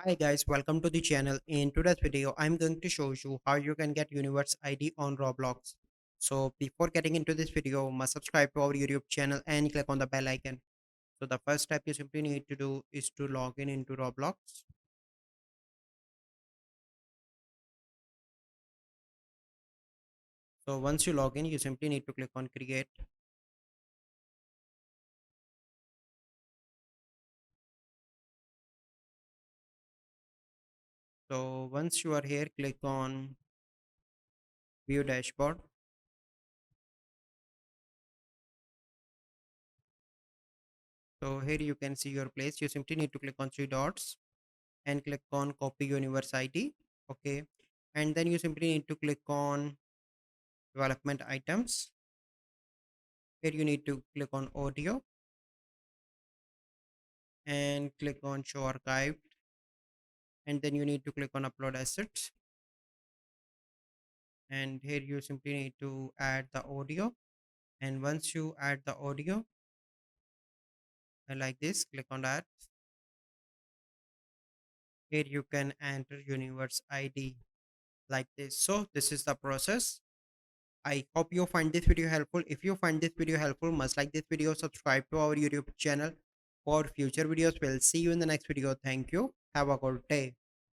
Hi guys, welcome to the channel. In today's video, I'm going to show you how you can get Universe ID on Roblox. So before getting into this video, must subscribe to our YouTube channel and click on the bell icon. So the first step you simply need to do is to log in into Roblox. So once you log in, you simply need to click on create. So once you are here, click on view dashboard. So here you can see your place. You simply need to click on three dots and click on copy Universe ID. Okay. And then you simply need to click on development items. Here you need to click on audio and click on show archive, and then you need to click on upload assets, and here you simply need to add the audio. And once you add the audio like this, click on that. Here you can enter universe ID like this. So this is the process. I hope you find this video helpful. If you find this video helpful, must like this video, subscribe to our YouTube channel for future videos. We'll see you in the next video. Thank you. Have a good day.